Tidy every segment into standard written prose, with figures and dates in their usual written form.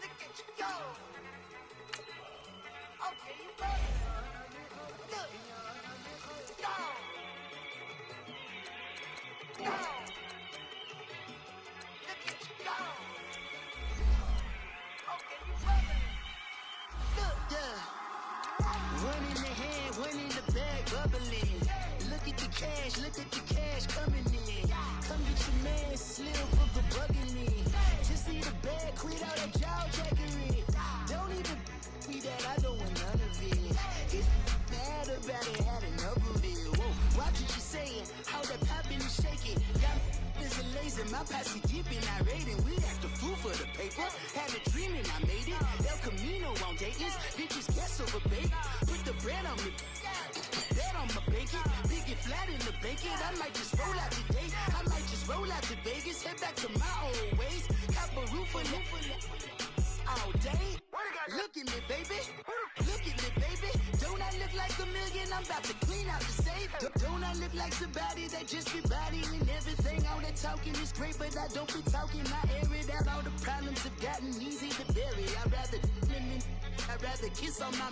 Look at you go. Okay, you ready? Look. Go. Go. Look at you go. Okay, you ready? Look. Yeah. One in the hand, one in the bag, bubbling. Look at the cash coming in. Come get your man, Slim for the bugging in. Just see the bag, quit all that jaw jackery. Don't even be that, I don't want none of it. He's mad about it, had enough of it. Whoa, watch what you saying, how that poppin' and shaking. Got is a laser, my posse deep and I raiding. We act the fool for the paper. Had a dream and I made it. El Camino on Dayton's, bitches guess over bait. Put the bread on me, bet on my bacon. Big it flat in the bacon. I might just roll out today. I might just roll out to Vegas. Head back to my old ways. Cop a roof for all day. Look at me, baby. Look at me, baby. Don't I look like a million? I'm about to clean out the safe. Don't I look like somebody that just be bodying everything? All that talking is great, but I don't be talking. I air it out. All the problems have gotten easy to bury. I'd rather kiss on my.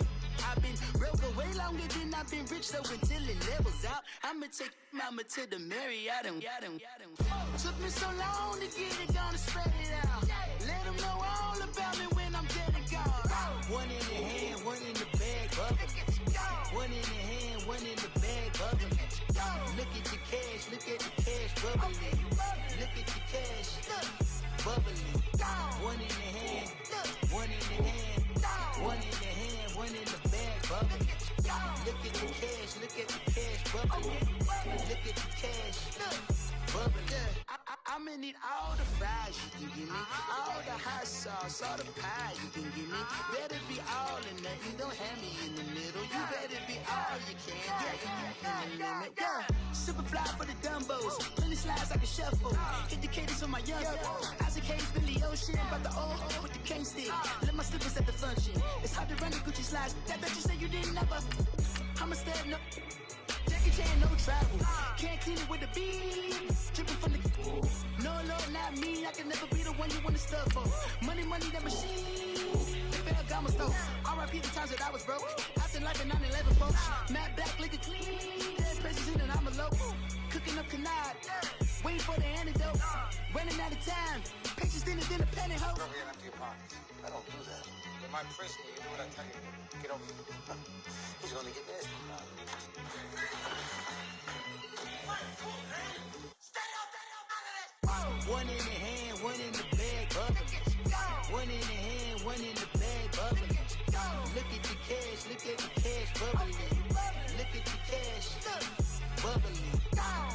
I've been broke for way longer than I've been rich, so until it levels out, I'ma take mama to the Marriott and took me so long to get it done and spread it out. Let them know all about me when I'm dead and gone. One in the hand, one in the bag, bubbling. One in the hand, one in the bag, bubbling. Look at the cash, bubbling. Look at the cash, bubbling. One in the hand, one in the hand, one in the hand, one in the bag, bubbling. Look at the cash, bubbling. Look at the cash, bubbling. I'ma need all the fries you can give me, all the hot sauce, all the pie you can give me. Better be all or nothing, don't have me in the middle. You better be all you can, yeah. Super fly for the Dumbos, plenty slides like a shuffle. Hit the cadence on my young Isaac Hayes, Billy Ocean, about the old with the cane stick. Let my slippers at the function. It's hard to run the Gucci slides. That bet you say you didn't never. I'ma step no. Jackie Chan, no travel. Can't clean it with the beat. Dripping from the. No, Lord, not me. I can never be the one you wanna stuff for. Money, that machine. The Ferragamo store. R.I.P. the times that I was broke. After life in 9/11, folks. Matte black, liquor clean. Dead president and I'm a local. Cooking up canard. Waiting for the antidote. Running out of time. Patience thinner than a penny hoe. Don't get empty your pockets. I don't do that. In my prison, you do what I tell you. Get over it. He's gonna get this. One in the hand, one in the bag, bubbling. One in the hand, one in the bag, bubbling. Look at the cash, bubbling. Look at the cash, bubbling.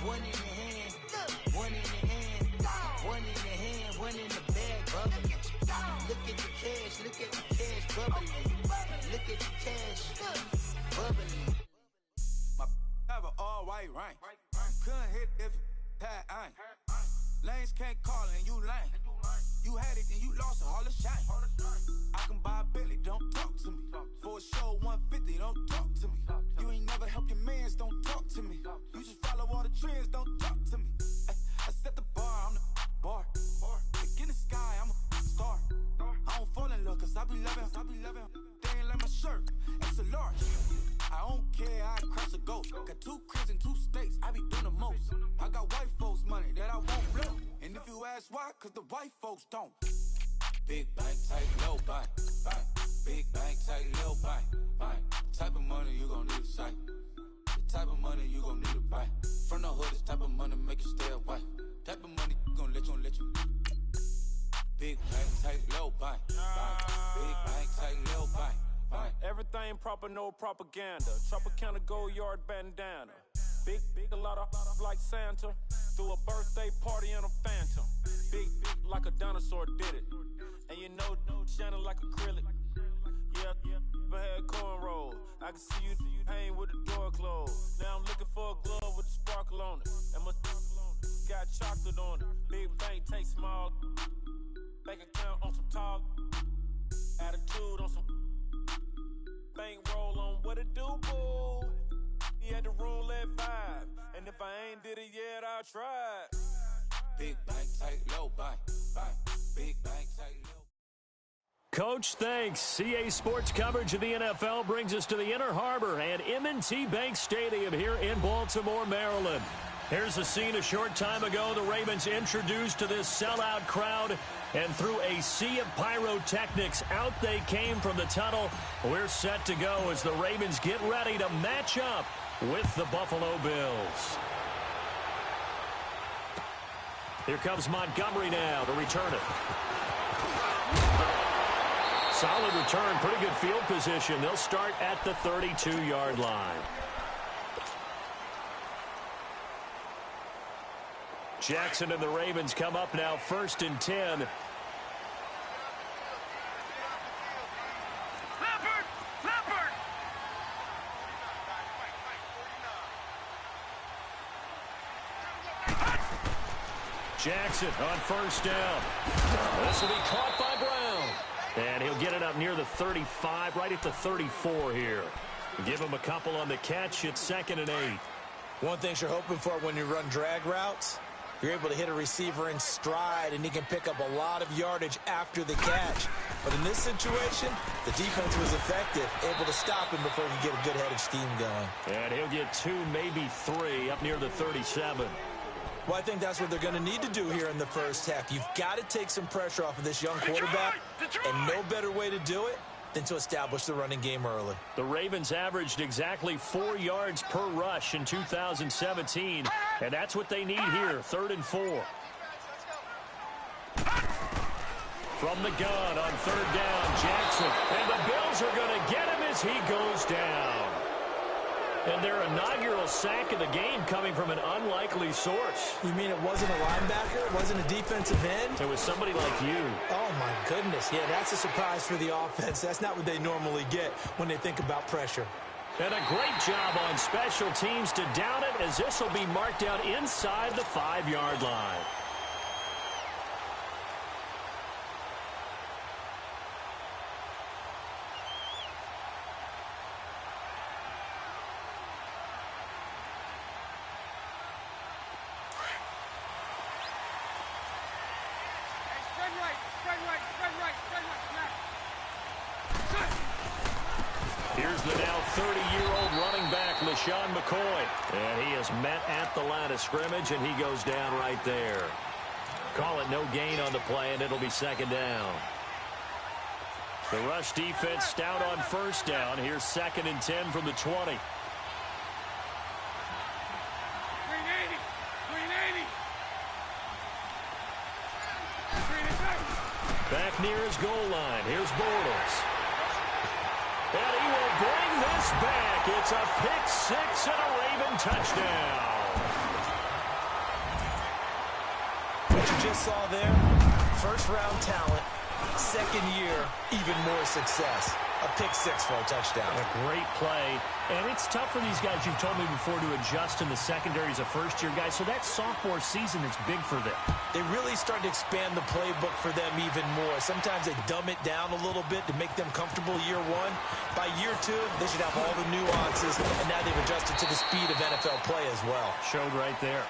One in the hand, one in the hand, one in the hand, one in the bag, bubbling. Look at the cash, bubbling. Look at the cash, bubbling. My have an all white rank. Couldn't hit if it had ain't. Lanes can't call and you lame. You had it and you lost all the shine. I can buy a Billy, don't talk to me. For a show 150, don't talk to me. You ain't never helped your mans, don't talk to me. You just follow all the trends, don't talk to me. I set the bar, I'm the bar. Like in the sky, I'm a star. I don't fall in love cause I be loving. They ain't like my shirt, it's a large. I don't care, I cross a ghost. Got 2 cribs in 2 states, I be doing the most. I got white folks money that I won't blow. And if you ask why, cause the white folks don't. Big bank, tight, low bank. Big bank, tight, low bank. Type of money you gon' need a sight. The type of money you gon' need a buy. From the hood, this type of money make you stay away. Type of money gon' let you. Big bank, tight, low bank. Big bank, tight, low bank. Everything proper, no propaganda. Tropicana gold yard bandana. Big, a lot of like Santa. Threw a birthday party in a phantom. Big like a dinosaur did it. And you know, shining like acrylic. Yeah, but had cornrow. I can see you hang with the door closed. Now I'm looking for a glove with a sparkle on it. And my got chocolate on it. Big bank, take small. Bank account on some talk. Attitude on some. Bank roll on what it do, boo. He had the roulette vibe. And if I ain't did it yet, I'll try. Big bank, take low bank, bank. Big bank, take low. Coach, thanks. CA Sports coverage of the NFL brings us to the Inner Harbor and M&T Bank Stadium here in Baltimore, Maryland. Here's the scene a short time ago. The Ravens introduced to this sellout crowd, and through a sea of pyrotechnics, out they came from the tunnel. We're set to go as the Ravens get ready to match up with the Buffalo Bills. Here comes Montgomery now to return it. Solid return, pretty good field position. They'll start at the 32-yard line. Jackson and the Ravens come up now 1st and 10. Jackson on 1st down. This will be caught by Brown. And he'll get it up near the 35, right at the 34 here. Give him a couple on the catch. It's 2nd and 8. One thing you're hoping for when you run drag routes, you're able to hit a receiver in stride, and he can pick up a lot of yardage after the catch. But in this situation, the defense was effective, able to stop him before he could get a good head of steam going. And he'll get 2, maybe 3, up near the 37. Well, I think that's what they're going to need to do here in the first half. You've got to take some pressure off of this young quarterback, and no better way to do it than to establish the running game early. The Ravens averaged exactly 4 yards per rush in 2017, and that's what they need here, 3rd and 4. From the gun on 3rd down, Jackson, and the Bills are going to get him as he goes down. And their inaugural sack of the game coming from an unlikely source. You mean it wasn't a linebacker? It wasn't a defensive end? It was somebody like you. Oh, my goodness. Yeah, that's a surprise for the offense. That's not what they normally get when they think about pressure. And a great job on special teams to down it, as this will be marked out inside the 5-yard line. Here's the now 30-year-old running back, LaShawn McCoy. And he is met at the line of scrimmage, and he goes down right there. Call it no gain on the play, and it'll be 2nd down. The rush defense stout on 1st down. Here's 2nd and 10 from the 20. Back near his goal line. Here's Bortles. And he will bring this back. It's a pick-6 and a Raven touchdown. What you just saw there, first-round talent, 2nd year, even more success. A pick-6 for a touchdown. A great play. And it's tough for these guys, you've told me before, to adjust in the secondary as a first-year guy. So that sophomore season is big for them. They really started to expand the playbook for them even more. Sometimes they dumb it down a little bit to make them comfortable year 1. By year 2, they should have all the nuances, and now they've adjusted to the speed of NFL play as well. Showed right there.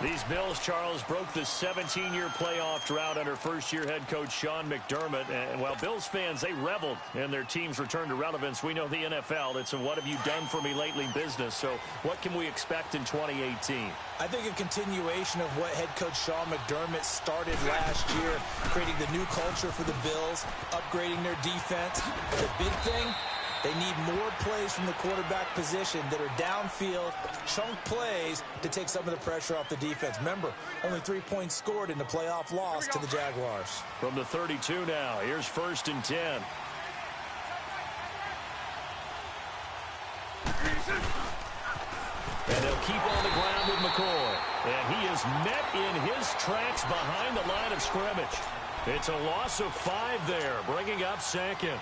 These Bills, Charles, broke the 17-year playoff drought under first-year head coach Sean McDermott. And while Bills fans, they reveled in their team's return to relevance, we know the NFL, it's a what have you done for me lately business. So what can we expect in 2018? I think a continuation of what head coach Sean McDermott started last year, creating the new culture for the Bills, upgrading their defense. The big thing, they need more plays from the quarterback position that are downfield, chunk plays to take some of the pressure off the defense. Remember, only 3 points scored in the playoff loss to the Jaguars. From the 32 now, here's 1st and 10. And they'll keep on the ground with McCoy. And he is met in his tracks behind the line of scrimmage. It's a loss of 5 there, bringing up 2nd.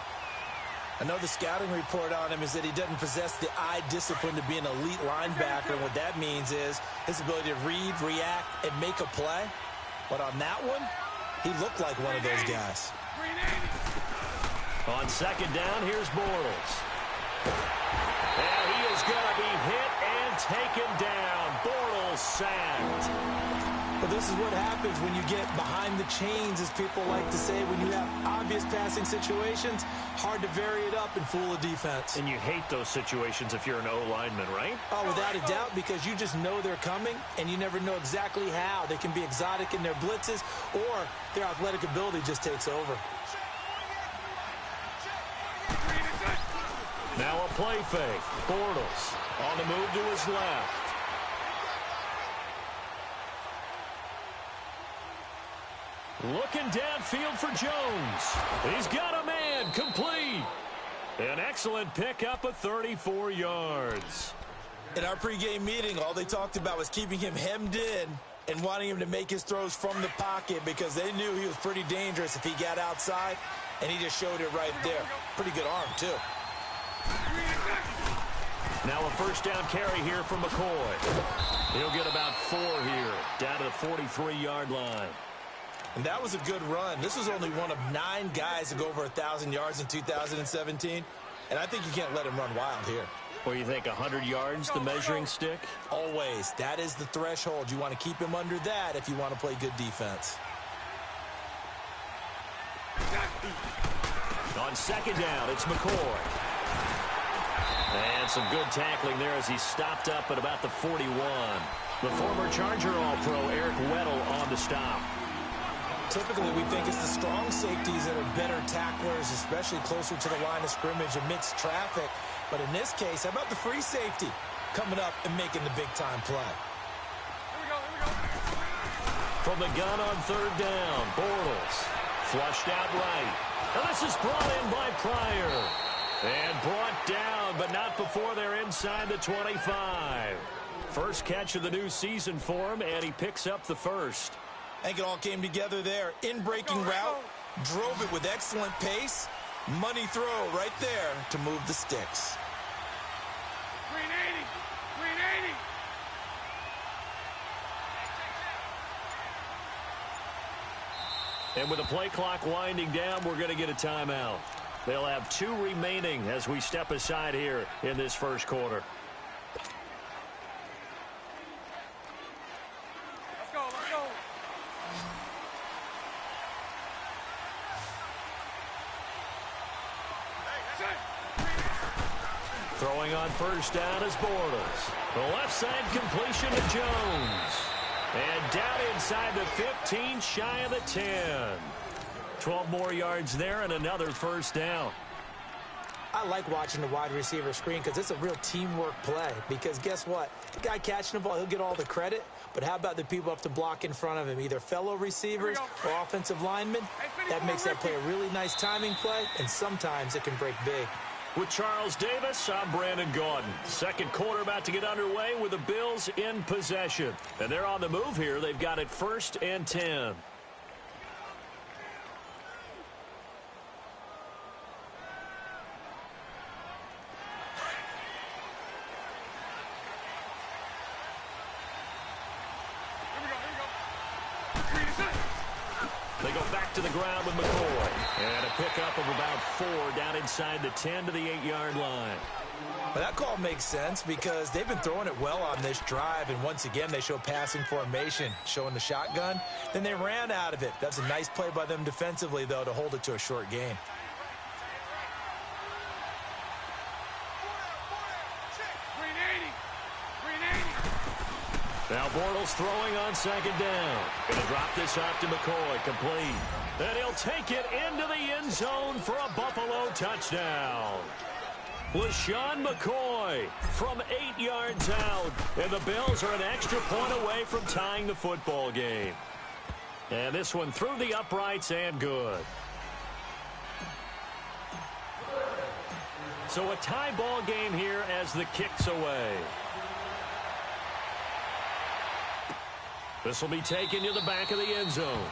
I know the scouting report on him is that he doesn't possess the eye discipline to be an elite linebacker. And what that means is his ability to read, react, and make a play. But on that one, he looked like one of those guys. On 2nd down, here's Bortles. And he is going to be hit and taken down. Bortles sacked. Well, this is what happens when you get behind the chains, as people like to say. When you have obvious passing situations, hard to vary it up and fool a defense. And you hate those situations if you're an O-lineman, right? Oh, without a doubt, because you just know they're coming, and you never know exactly how. They can be exotic in their blitzes, or their athletic ability just takes over. Now a play fake. Bortles on the move to his left. Looking downfield for Jones. He's got a man. Complete. An excellent pickup of 34 yards. In our pregame meeting, all they talked about was keeping him hemmed in and wanting him to make his throws from the pocket because they knew he was pretty dangerous if he got outside, and he just showed it right there. Pretty good arm, too. Now a first down carry here from McCoy. He'll get about 4 here, down to the 43-yard line. And that was a good run. This was only one of 9 guys to go over 1,000 yards in 2017, and I think you can't let him run wild here. Or you think 100 yards, the measuring stick? Always. That is the threshold. You want to keep him under that if you want to play good defense. On second down, it's McCoy. And some good tackling there as he stopped up at about the 41. The former Charger All-Pro Eric Weddle on the stop. Typically, we think it's the strong safeties that are better tacklers, especially closer to the line of scrimmage amidst traffic. But in this case, how about the free safety coming up and making the big-time play? Here we go. From the gun on third down, Bortles flushed out right. Now this is brought in by Pryor. And brought down, but not before they're inside the 25. First catch of the new season for him, and he picks up the first. I think it all came together there. In-breaking route, drove it with excellent pace. Money throw right there to move the sticks. 380. And with the play clock winding down, we're going to get a timeout. They'll have 2 remaining as we step aside here in this first quarter. Let's go. Throwing on first down is Bortles. The left side completion to Jones. And down inside the 15, shy of the 10. 12 more yards there and another first down. I like watching the wide receiver screen because it's a real teamwork play. Because guess what? The guy catching the ball, he'll get all the credit. But how about the people up to block in front of him, either fellow receivers or offensive linemen? That makes that play a really nice timing play, and sometimes it can break big. With Charles Davis, I'm Brandon Gaudin. Second quarter about to get underway with the Bills in possession. And they're on the move here. They've got it 1st and 10. They go back to the ground with McCoy. And a pickup of about 4 down inside the 10 to the 8-yard line. Well, that call makes sense because they've been throwing it well on this drive, and once again they show passing formation, showing the shotgun. Then they ran out of it. That's a nice play by them defensively, though, to hold it to a short gain. Now Bortles throwing on second down. Going to drop this off to McCoy, complete. And he'll take it into the end zone for a Buffalo touchdown. LaShawn McCoy from 8 yards out. And the Bills are an extra point away from tying the football game. And this one through the uprights and good. So a tie ball game here as the kick's away. This will be taken to the back of the end zone.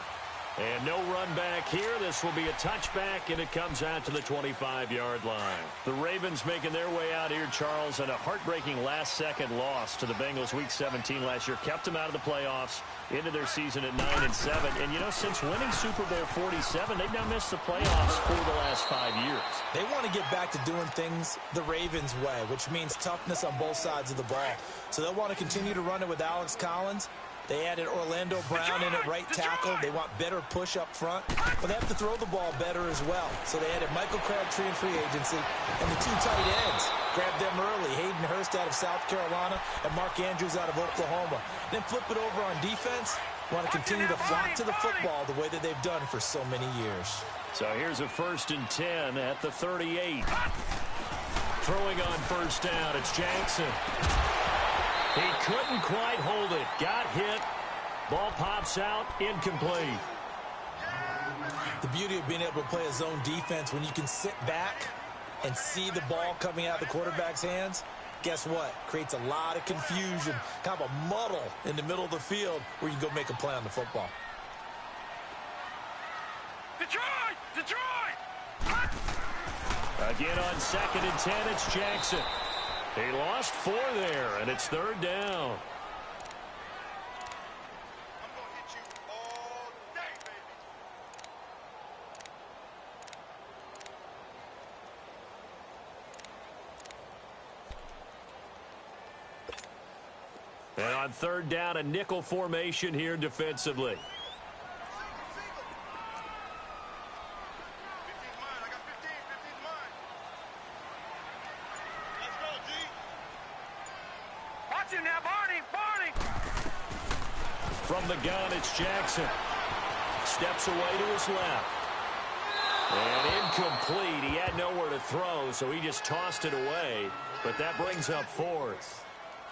And no run back here. This will be a touchback, and it comes out to the 25-yard line. The Ravens making their way out here, Charles, and a heartbreaking last-second loss to the Bengals Week 17 last year. Kept them out of the playoffs into their season at 9-7. And, you know, since winning Super Bowl 47, they've now missed the playoffs for the last 5 years. They want to get back to doing things the Ravens way, which means toughness on both sides of the ball. So they'll want to continue to run it with Alex Collins They added Orlando Brown in at right tackle. They want better push up front, but they have to throw the ball better as well. So they added Michael Crabtree in free agency, and the 2 tight ends. Grabbed them early. Hayden Hurst out of South Carolina and Mark Andrews out of Oklahoma. Then flip it over on defense. Want to continue to flock to the football the way that they've done for so many years. So here's a 1st and 10 at the 38. Throwing on first down, it's Jackson. He couldn't quite hold it. Got hit. Ball pops out, incomplete. The beauty of being able to play a zone defense when you can sit back and see the ball coming out of the quarterback's hands, guess what? Creates a lot of confusion, kind of a muddle in the middle of the field where you can go make a play on the football. Detroit! Detroit! Again on 2nd and 10, it's Jackson. He lost 4 there, and it's 3rd down. I'm going to hit you all day, baby. And on 3rd down, a nickel formation here defensively. From the gun, it's Jackson. Steps away to his left. And incomplete. He had nowhere to throw, so he just tossed it away. But that brings up 4th.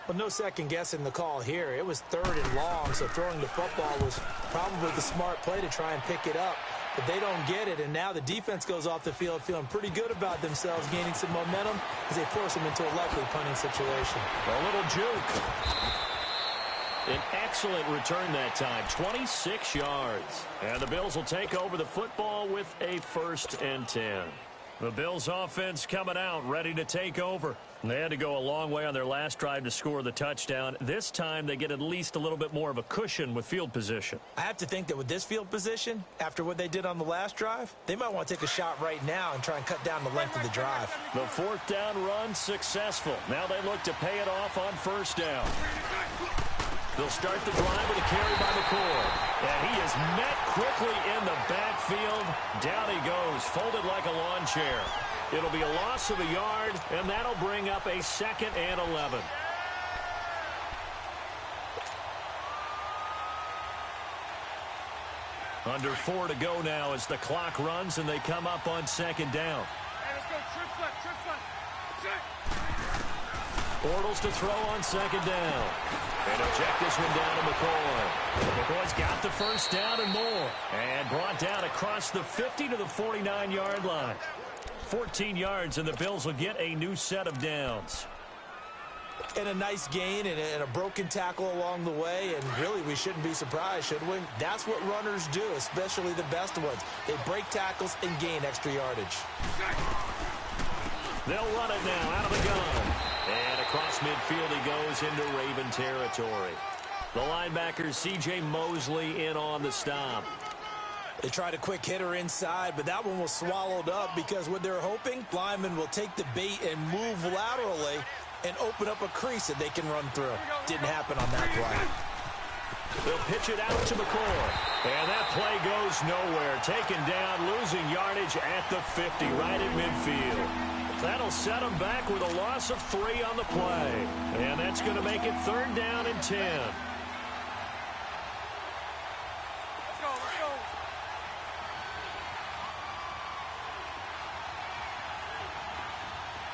Well, no second guessing the call here. It was 3rd and long, so throwing the football was probably the smart play to try and pick it up. But they don't get it, and now the defense goes off the field feeling pretty good about themselves, gaining some momentum as they force them into a likely punting situation. A little juke. An excellent return that time, 26 yards. And the Bills will take over the football with a 1st and 10. The Bills offense coming out, ready to take over. They had to go a long way on their last drive to score the touchdown. This time they get at least a little bit more of a cushion with field position. I have to think that with this field position, after what they did on the last drive, they might want to take a shot right now and try and cut down the length of the drive. The 4th down run successful. Now they look to pay it off on 1st down. They'll start the drive with a carry by McCoy. And he is met quickly in the backfield. Down he goes, folded like a lawn chair. It'll be a loss of a yard, and that'll bring up a 2nd and 11. Under 4 to go now as the clock runs, and they come up on 2nd down. Hey, let's go. Trips left. Check. Bortles to throw on 2nd down. And he'll check this one down to McCoy. McCoy's got the 1st down and more. And brought down across the 50 to the 49-yard line. 14 yards, and the Bills will get a new set of downs. And a nice gain and a broken tackle along the way, and really we shouldn't be surprised, should we? That's what runners do, especially the best ones. They break tackles and gain extra yardage. They'll run it now out of the gun. And across midfield he goes into Raven territory. The linebacker C.J. Mosley in on the stop. They tried a quick hitter inside, but that one was swallowed up because what they're hoping, linemen will take the bait and move laterally and open up a crease that they can run through. Didn't happen on that play. They'll pitch it out to McCoy. And that play goes nowhere. Taken down, losing yardage at the 50, right at midfield. That'll set them back with a loss of 3 on the play. And that's going to make it 3rd down and 10. Let's go.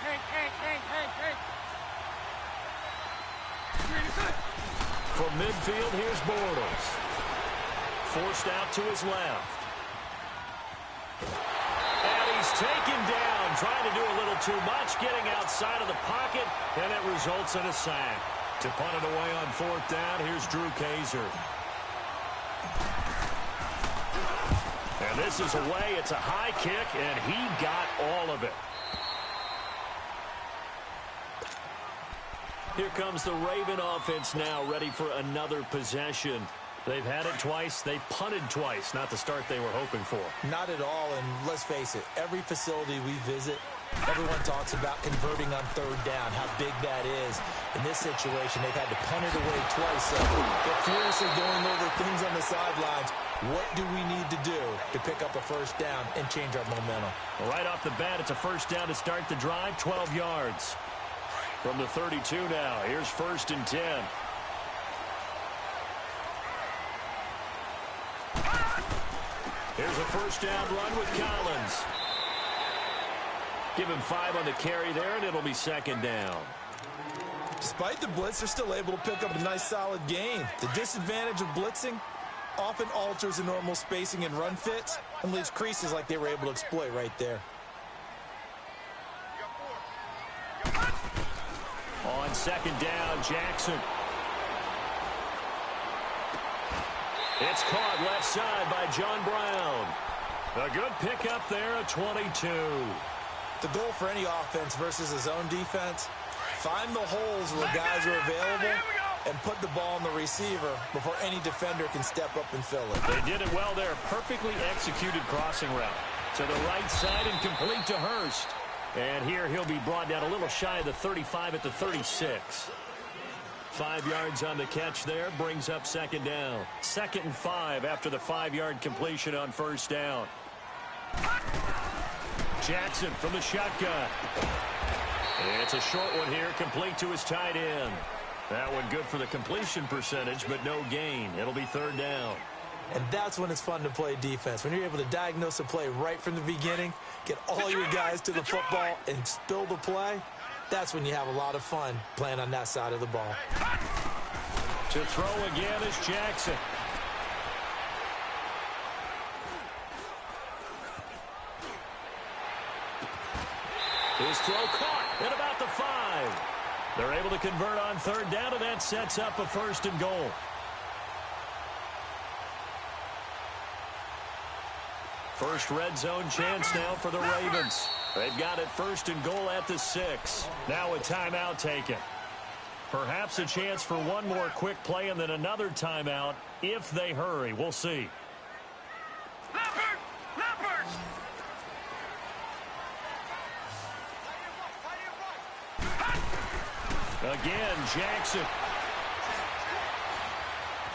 Hank. From midfield, here's Bortles. Forced out to his left. And he's taken down, trying to do a little too much, getting outside of the pocket, and it results in a sack. To punt it away on 4th down, here's Drew Kaiser. And this is away. It's a high kick, and he got all of it. Here comes the Raven offense now, ready for another possession. They've had it twice. They've punted twice. Not the start they were hoping for. Not at all, and let's face it, every facility we visit Everyone talks about converting on third down, how big that is. In this situation, they've had to punt it away twice. So they're furiously going over things on the sidelines. What do we need to do to pick up a first down and change our momentum? Well, right off the bat, it's a first down to start the drive, 12 yards. From the 32 now, here's 1st and 10. Here's a first down run with Collins. Give him 5 on the carry there, and it'll be 2nd down. Despite the blitz, they're still able to pick up a nice, solid gain. The disadvantage of blitzing often alters the normal spacing and run fits and leaves creases like they were able to exploit right there. On 2nd down, Jackson. It's caught left side by John Brown. A good pickup there at 22. The goal for any offense versus a zone defense, find the holes where guys are available and put the ball on the receiver before any defender can step up and fill it. They did it well there. Perfectly executed crossing route. To the right side and complete to Hurst. And here he'll be brought down a little shy of the 35 at the 36. 5 yards on the catch there, brings up 2nd down. 2nd and 5 after the 5-yard completion on 1st down. Jackson from the shotgun. It's a short one here, complete to his tight end. That one good for the completion percentage, but no gain. It'll be 3rd down. And that's when it's fun to play defense. When you're able to diagnose a play right from the beginning, get all your guys to the football and spill the play, that's when you have a lot of fun playing on that side of the ball. To throw again is Jackson. His throw caught at about the 5. They're able to convert on 3rd down, and that sets up a 1st and goal. First red zone chance now for the Ravens. They've got it 1st and goal at the 6. Now a timeout taken. Perhaps a chance for one more quick play and then another timeout if they hurry. We'll see. Again, Jackson.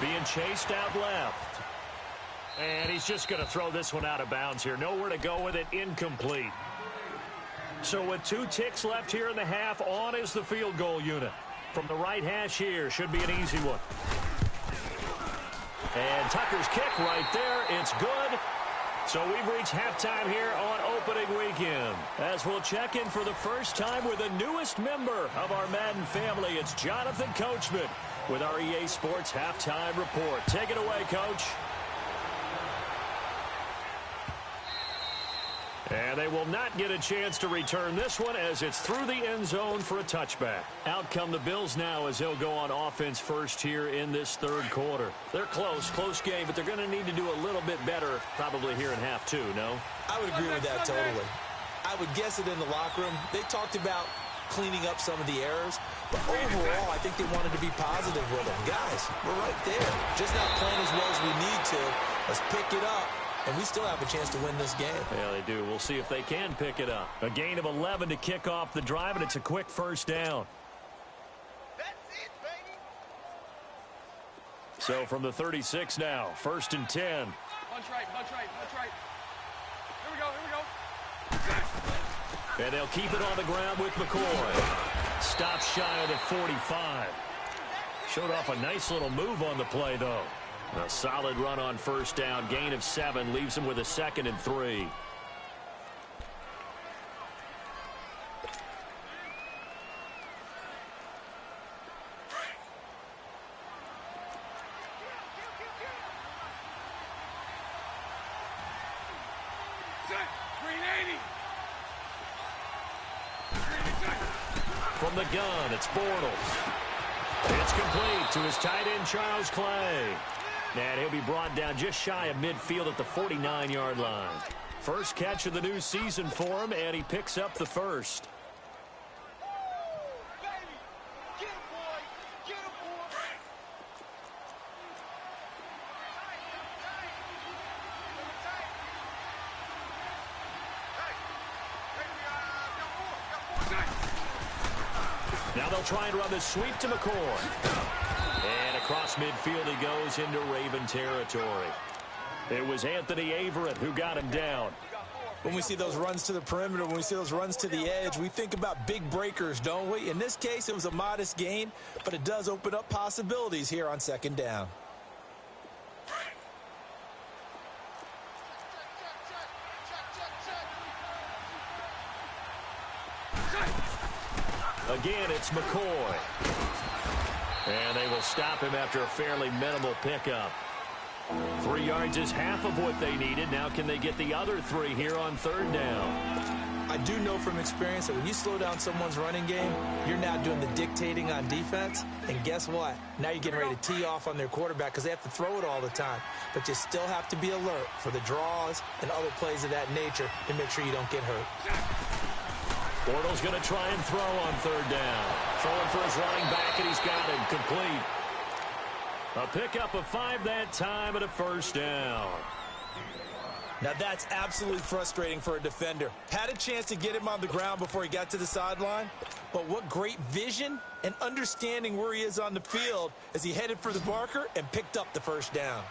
Being chased out left. And he's just going to throw this one out of bounds here. Nowhere to go with it. Incomplete. So with 2 ticks left here in the half, on is the field goal unit. From the right hash here, should be an easy one. And Tucker's kick right there. It's good. So we've reached halftime here on opening weekend. As we'll check in for the first time with the newest member of our Madden family, it's Jonathan Coachman with our EA Sports Halftime Report. Take it away, Coach. And they will not get a chance to return this one as it's through the end zone for a touchback. Out come the Bills now as they'll go on offense first here in this 3rd quarter. They're close game, but they're going to need to do a little bit better probably here in half 2, no? I would agree with that totally. I would guess it in the locker room. They talked about cleaning up some of the errors, but overall, I think they wanted to be positive with them. Guys, we're right there. Just not playing as well as we need to. Let's pick it up. And we still have a chance to win this game. Yeah, they do. We'll see if they can pick it up. A gain of 11 to kick off the drive, and it's a quick 1st down. That's it, baby. So from the 36 now, 1st and 10. Punch right. Here we go. And they'll keep it on the ground with McCoy. Stops shy of the 45. Showed off a nice little move on the play, though. A solid run on 1st down. Gain of 7 leaves him with a 2nd and 3. From the gun, it's Bortles. It's complete to his tight end, Charles Clay. And he'll be brought down just shy of midfield at the 49-yard line. First catch of the new season for him, and he picks up the 1st. Now they'll try and run this sweep to McCoy. And across midfield he goes into Raven territory. It was Anthony Averett who got him down. When we see those runs to the perimeter, when we see those runs to the edge, we think about big breakers, don't we? In this case, it was a modest gain, but it does open up possibilities here on second down. Again, it's McCoy. And they will stop him after a fairly minimal pickup. 3 yards is half of what they needed. Now can they get the other 3 here on third down? I do know from experience that when you slow down someone's running game, you're now doing the dictating on defense. And guess what? Now you're getting ready to tee off on their quarterback because they have to throw it all the time. But you still have to be alert for the draws and other plays of that nature to make sure you don't get hurt. Bortles going to try and throw on third down. Throwing for his running back, and he's got him complete. A pickup of 5 that time and a first down. Now that's absolutely frustrating for a defender. Had a chance to get him on the ground before he got to the sideline, but what great vision and understanding where he is on the field as he headed for the marker and picked up the first down.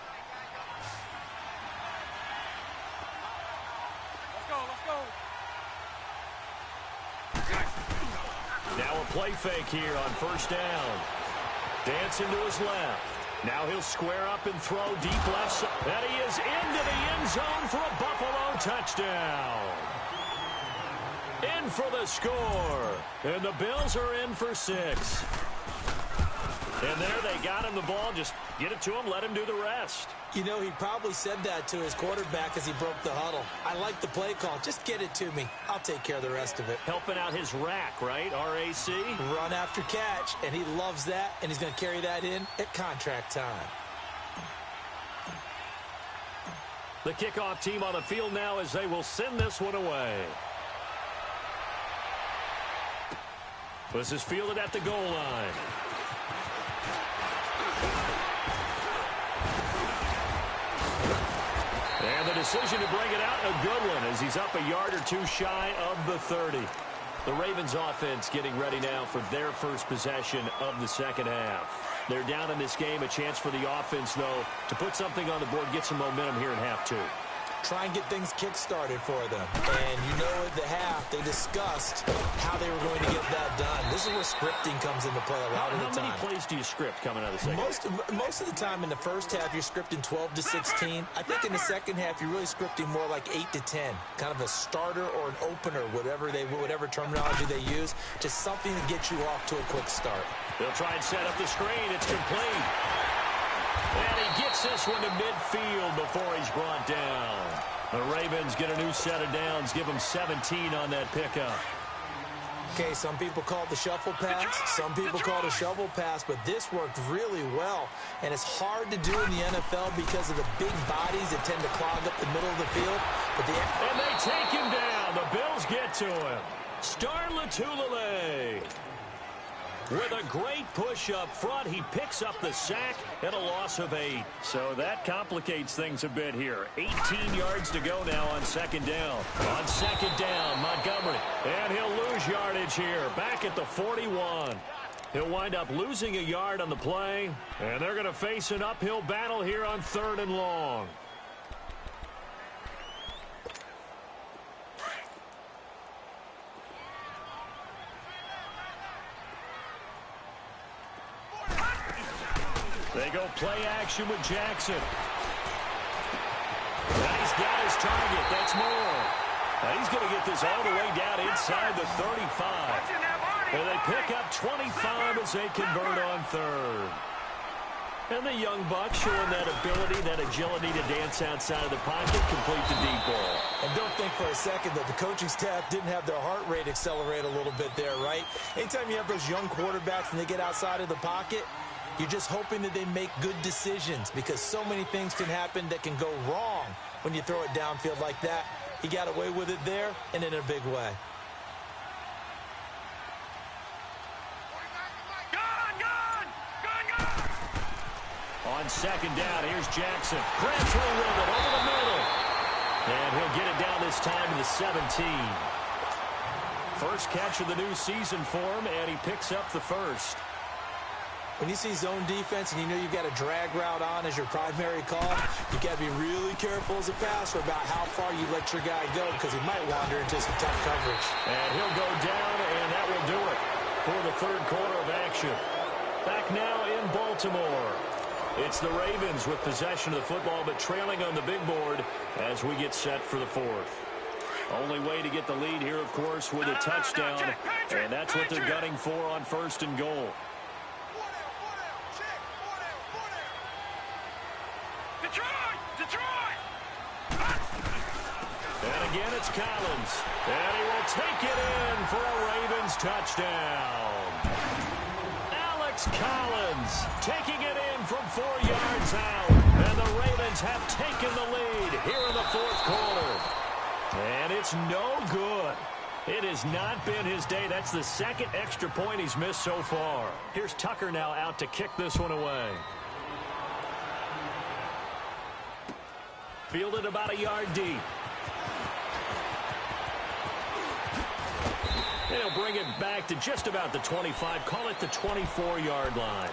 Now a play fake here on first down. Dancing to his left. Now he'll square up and throw deep left side. And he is into the end zone for a Buffalo touchdown. In for the score. And the Bills are in for 6. And there they got him the ball. Just get it to him, let him do the rest. You know, he probably said that to his quarterback as he broke the huddle. I like the play call. Just get it to me. I'll take care of the rest of it. Helping out his rack, right? RAC? Run after catch, and he loves that, and he's going to carry that in at contract time. The kickoff team on the field now as they will send this one away. This is fielded at the goal line. And the decision to bring it out, a good one, as he's up a yard or 2 shy of the 30. The Ravens offense getting ready now for their first possession of the second half. They're down in this game, a chance for the offense, though, to put something on the board, get some momentum here in half 2. Try and get things kick-started for them. And you know at the half, they discussed how they were going to get that done. This is where scripting comes into play a lot of the time. How many plays do you script coming out of the second half? Most of the time in the first half, you're scripting 12 to 16. I think in the second half, you're really scripting more like 8 to 10. Kind of a starter or an opener, whatever terminology they use. Just something to get you off to a quick start. They'll try and set up the screen. It's complete. And he gets this one to midfield before he's brought down. The Ravens get a new set of downs, give them 17 on that pickup. Okay, some people call it the shuffle pass. Some people call it a shovel pass, but this worked really well. And it's hard to do in the NFL because of the big bodies that tend to clog up the middle of the field. And they take him down. The Bills get to him. Star Latulele. With a great push up front, he picks up the sack and a loss of 8. So that complicates things a bit here. 18 yards to go now on second down. On second down, Montgomery. And he'll lose yardage here, back at the 41. He'll wind up losing a yard on the play. And they're going to face an uphill battle here on 3rd and long. They go play action with Jackson. Now he's got his target. That's Moore. Now he's going to get this all the way down inside the 35. And they pick up 25 as they convert on 3rd. And the young buck showing that ability, that agility to dance outside of the pocket, complete the deep ball. And don't think for a second that the coaching staff didn't have their heart rate accelerate a little bit there, right? Anytime you have those young quarterbacks and they get outside of the pocket, you're just hoping that they make good decisions because so many things can happen that can go wrong when you throw it downfield like that. He got away with it there and in a big way. On second down, here's Jackson. Crabtree with it over the middle. And he'll get it down this time to the 17. First catch of the new season for him, and he picks up the first. When you see zone defense and you know you've got a drag route on as your primary call, you got to be really careful as a passer about how far you let your guy go because he might wander into some tough coverage. And he'll go down, and that will do it for the third quarter of action. Back now in Baltimore. It's the Ravens with possession of the football, but trailing on the big board as we get set for the fourth. Only way to get the lead here, of course, with a touchdown, and that's what they're gunning for on first and goal. Detroit! And again, it's Collins, and he will take it in for a Ravens touchdown. Alex Collins taking it in from 4 yards out, and the Ravens have taken the lead here in the fourth quarter. And it's no good. It has not been his day. That's the second extra point he's missed so far. Here's Tucker now out to kick this one away. Fielded about a yard deep. They'll bring it back to just about the 25. Call it the 24-yard line.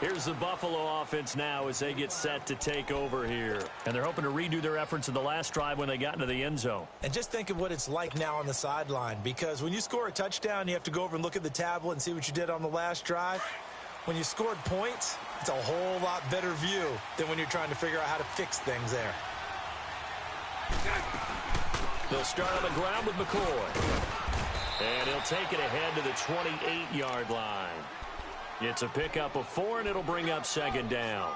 Here's the Buffalo offense now as they get set to take over here. And they're hoping to redo their efforts in the last drive when they got into the end zone. And just think of what it's like now on the sideline, because when you score a touchdown, you have to go over and look at the tablet and see what you did on the last drive. When you scored points, it's a whole lot better view than when you're trying to figure out how to fix things there. They'll start on the ground with McCoy. And he'll take it ahead to the 28-yard line. It's a pickup of 4, and it'll bring up second down.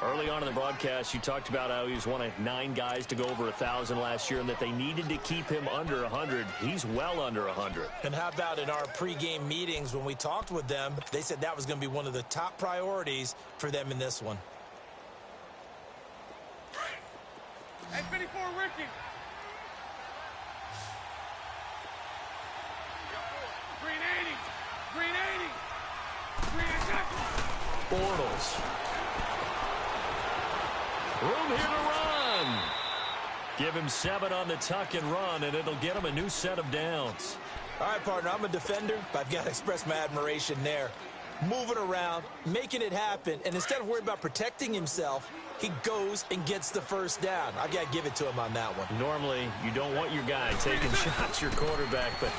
Early on in the broadcast, you talked about how he was one of 9 guys to go over 1,000 last year and that they needed to keep him under 100. He's well under 100. And how about in our pregame meetings when we talked with them, they said that was going to be one of the top priorities for them in this one. Hey, 54, Ricky. Green 80. Green 80. Bortles. Room here to run. Give him 7 on the tuck and run, and it'll get him a new set of downs. All right, partner, I'm a defender, but I've got to express my admiration there. Moving around, making it happen, and instead of worrying about protecting himself, he goes and gets the first down. I've got to give it to him on that one. Normally, you don't want your guy taking shots, your quarterback, but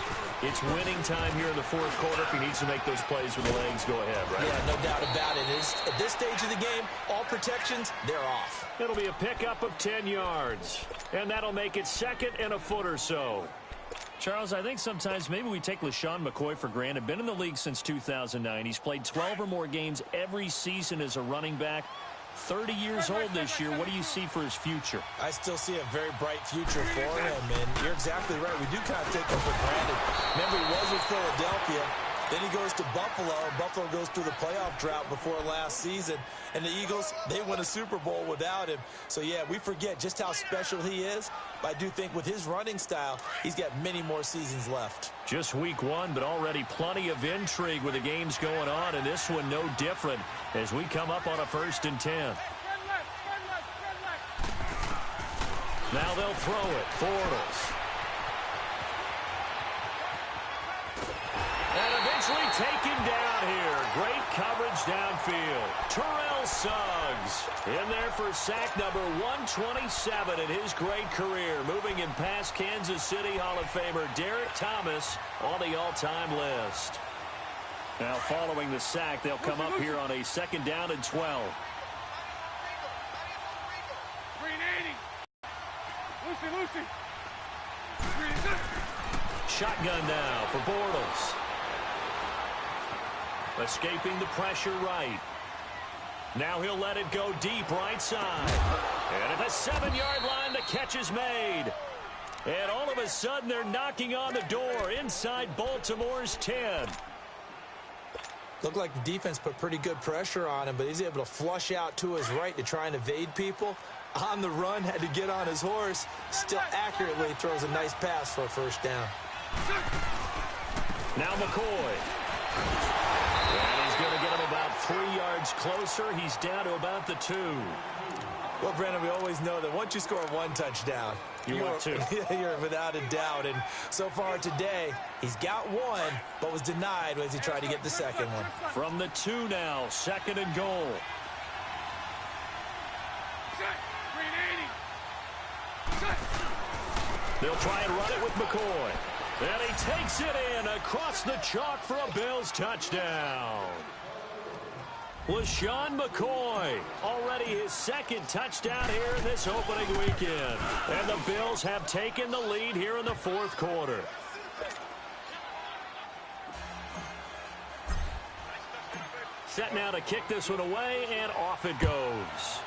it's winning time here in the fourth quarter. If he needs to make those plays with the legs, go ahead, right? Yeah, no doubt about it. At this stage of the game, all protections, they're off. It'll be a pickup of 10 yards, and that'll make it second and a foot or so. Charles, I think sometimes maybe we take LaShawn McCoy for granted. Been in the league since 2009. He's played 12 or more games every season as a running back. 30 years old this year. What do you see for his future? I still see a very bright future for him, and you're exactly right. We do kind of take him for granted. Remember, he was with Philadelphia. Then he goes to Buffalo. Buffalo goes through the playoff drought before last season. And the Eagles, they win a Super Bowl without him. So, yeah, we forget just how special he is. But I do think with his running style, he's got many more seasons left. Just week 1, but already plenty of intrigue with the games going on. And this one no different as we come up on a 1st and 10. Now they'll throw it. Bortles. And eventually taken down here. Great coverage downfield. Terrell Suggs in there for sack number 127 in his great career. Moving in past Kansas City Hall of Famer Derek Thomas on the all-time list. Now following the sack, they'll come up here on a 2nd down and 12. Green 80. Lucy. Green 6. Shotgun now for Bortles. Escaping the pressure right. Now he'll let it go deep right side. And at the 7-yard line, the catch is made. And all of a sudden, they're knocking on the door inside Baltimore's 10. Looked like the defense put pretty good pressure on him, but he's able to flush out to his right to try and evade people. On the run, had to get on his horse. Still accurately throws a nice pass for a 1st down. Now McCoy. And he's going to get him about 3 yards closer. He's down to about the 2. Well, Brandon, we always know that once you score one touchdown, you want two. You're without a doubt. And so far today, he's got one, but was denied as he tried to get the second one. From the 2 now, 2nd and goal. Set. Green 80. Set. They'll try and run it with McCoy. And he takes it in across the chalk for a Bills touchdown. LaShawn McCoy, already his 2nd touchdown here in this opening weekend. And the Bills have taken the lead here in the 4th quarter. Set now to kick this one away, and off it goes.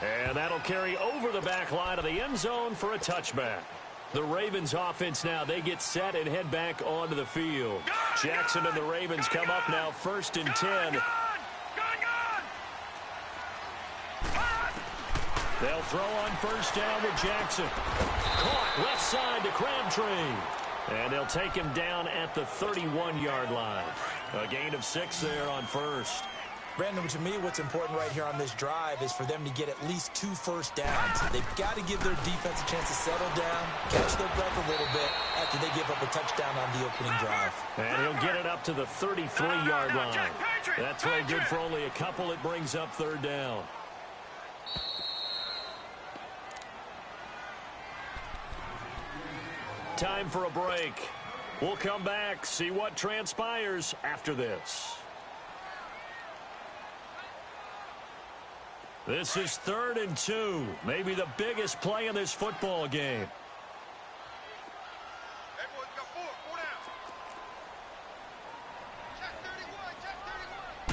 And that'll carry over the back line of the end zone for a touchback. The Ravens offense now, they get set and head back onto the field. Jackson and the Ravens come up now 1st and 10. They'll throw on 1st down with Jackson. Caught left side to Crabtree. And they'll take him down at the 31-yard line. A gain of 6 there on 1st. Brandon, to me, what's important right here on this drive is for them to get at least 2 first downs. They've got to give their defense a chance to settle down, catch their breath a little bit after they give up a touchdown on the opening drive. And he'll get it up to the 33-yard line. That throw good for only a couple. It brings up 3rd down. Time for a break. We'll come back, see what transpires after this. This is 3rd and 2. Maybe the biggest play in this football game. Everyone's got 4 down. Check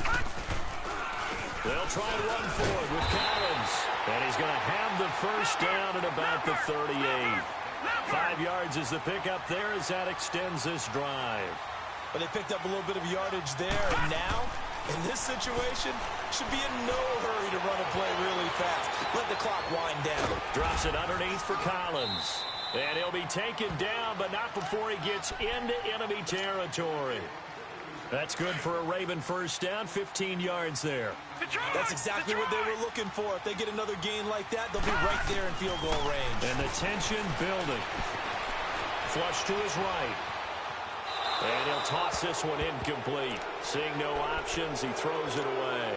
31. They'll try and run forward with Collins. And he's going to have the 1st down at about the 38. 5 yards is the pickup there as that extends this drive. But they picked up a little bit of yardage there, and now, in this situation, should be in no hurry to run a play really fast. Let the clock wind down. Drops it underneath for Collins. And he'll be taken down, but not before he gets into enemy territory. That's good for a Raven 1st down, 15 yards there. That's exactly what they were looking for. If they get another gain like that, they'll be right there in field goal range. And the tension building. Flush to his right. And he'll toss this one incomplete. Seeing no options, he throws it away.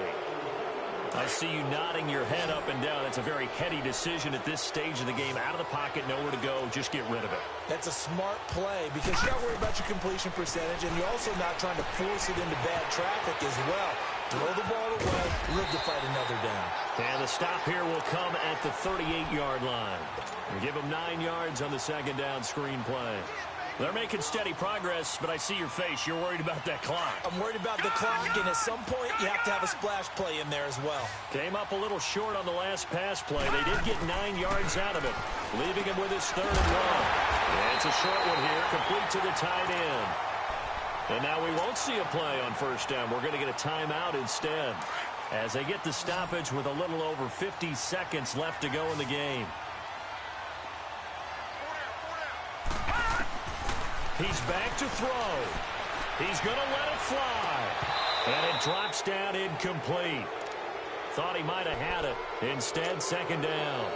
I see you nodding your head up and down. That's a very heady decision at this stage of the game. Out of the pocket, nowhere to go. Just get rid of it. That's a smart play because you're not worried about your completion percentage, and you're also not trying to force it into bad traffic as well. Throw the ball away, live to fight another down. And the stop here will come at the 38-yard line. And give him 9 yards on the 2nd down screen play. They're making steady progress, but I see your face. You're worried about that clock. I'm worried about the clock, and at some point, you have to have a splash play in there as well. Came up a little short on the last pass play. They did get 9 yards out of it, leaving him with his 3rd and 1. And it's a short one here, complete to the tight end. And now we won't see a play on 1st down. We're going to get a timeout instead, as they get the stoppage with a little over 50 seconds left to go in the game. He's back to throw. He's going to let it fly. And it drops down incomplete. Thought he might have had it. Instead, 2nd down.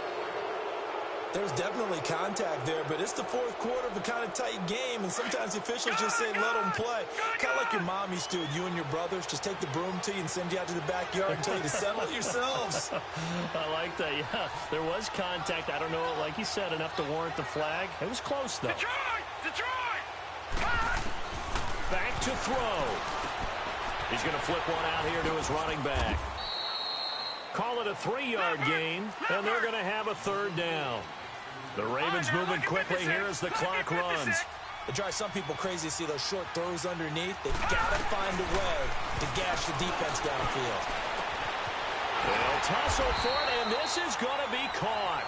There's definitely contact there, but it's the 4th quarter of a kind of tight game, and sometimes the officials just say let them play. Kind of like your mom used to, you and your brothers, just take the broom to you and send you out to the backyard and tell you to settle it yourselves. I like that, yeah. There was contact. I don't know, like you said, enough to warrant the flag. It was close, though. Detroit! Back to throw. He's going to flip one out here to his running back. Call it a 3-yard gain, and they're going to have a 3rd down. The Ravens moving quickly here as the clock runs. It drives some people crazy to see those short throws underneath. They've got to find a way to gash the defense downfield. They'll tussle for it, and this is going to be caught.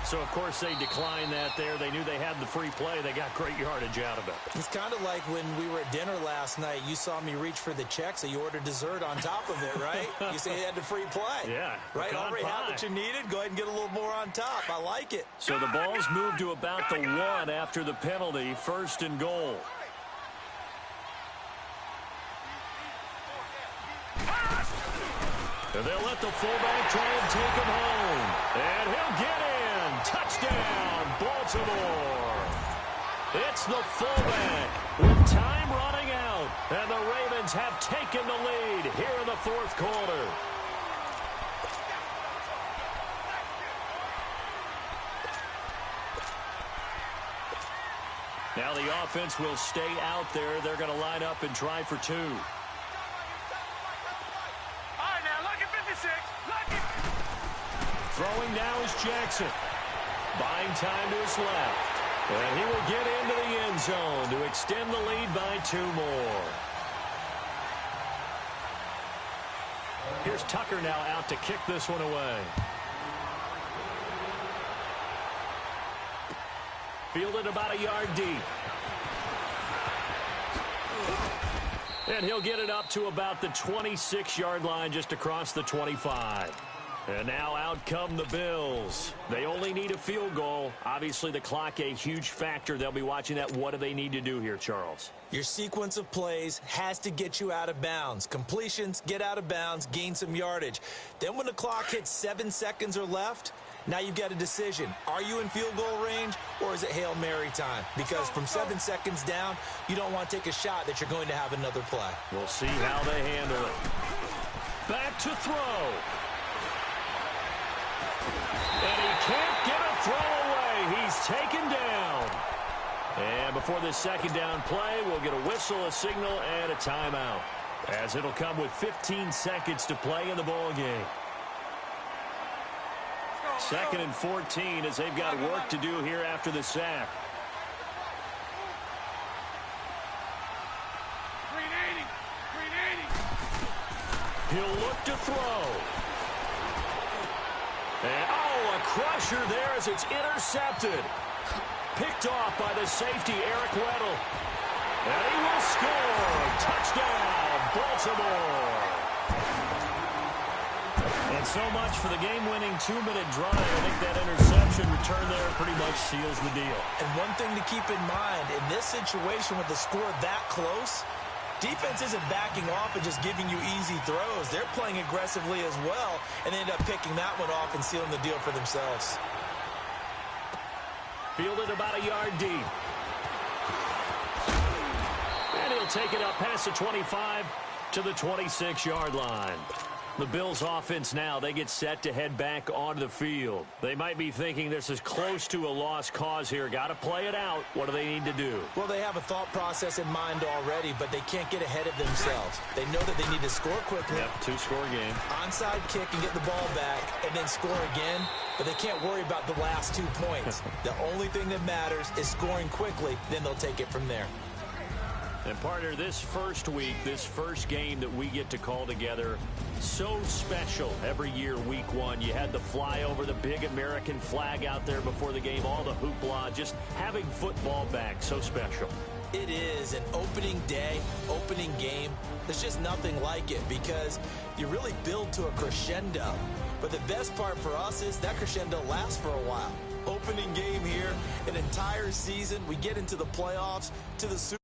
So, of course, they declined that there. They knew they had the free play. They got great yardage out of it. It's kind of like when we were at dinner last night. You saw me reach for the check, so you ordered dessert on top of it, right? You say you had the free play. Yeah. Right? Already had what you needed. Go ahead and get a little more on top. I like it. So the ball's moved to about the 1 after the penalty. 1st and goal. And they'll let the fullback try and take him home. And he'll get in. Touchdown, Baltimore. It's the fullback with time running out. And the Ravens have taken the lead here in the fourth quarter. Now the offense will stay out there. They're going to line up and try for two. All right, now, look at 56. Look at... Throwing now is Jackson. Buying time to his left. And he will get into the end zone to extend the lead by 2 more. Here's Tucker now out to kick this one away. Fielded about a yard deep. And he'll get it up to about the 26-yard line just across the 25. And now out come the Bills. They only need a field goal. Obviously, the clock a huge factor. They'll be watching that. What do they need to do here, Charles? Your sequence of plays has to get you out of bounds. Completions, get out of bounds, gain some yardage. Then when the clock hits 7 seconds or left, now you've got a decision. Are you in field goal range, or is it Hail Mary time? Because from 7 seconds down, you don't want to take a shot that you're going to have another play. We'll see how they handle it. Back to throw. And he can't get a throw away. He's taken down. And before this second down play, we'll get a whistle, a signal, and a timeout, as it'll come with 15 seconds to play in the ball game. 2nd and 14 as they've got work to do here after the sack. 380. 380. He'll look to throw. And, a crusher there as it's intercepted. Picked off by the safety, Eric Weddle. And he will score. Touchdown, Baltimore. And so much for the game-winning 2-minute drive. I think that interception return there pretty much seals the deal. And one thing to keep in mind, in this situation with the score that close, defense isn't backing off and just giving you easy throws. They're playing aggressively as well, and they end up picking that one off and sealing the deal for themselves. Fielded about a yard deep. And he'll take it up past the 25 to the 26-yard line. The Bills offense now, they get set to head back onto the field. They might be thinking this is close to a lost cause here. Got to play it out. What do they need to do? Well, they have a thought process in mind already, but they can't get ahead of themselves. They know that they need to score quickly. Yep, 2-score game. Onside kick and get the ball back and then score again, but they can't worry about the last 2 points. The only thing that matters is scoring quickly, then they'll take it from there. And partner, this first week, this first game that we get to call together, so special every year, week 1. You had the flyover, the big American flag out there before the game, all the hoopla, just having football back, so special. It is an opening day, opening game. There's just nothing like it because you really build to a crescendo. But the best part for us is that crescendo lasts for a while. Opening game here, an entire season, we get into the playoffs, to the Super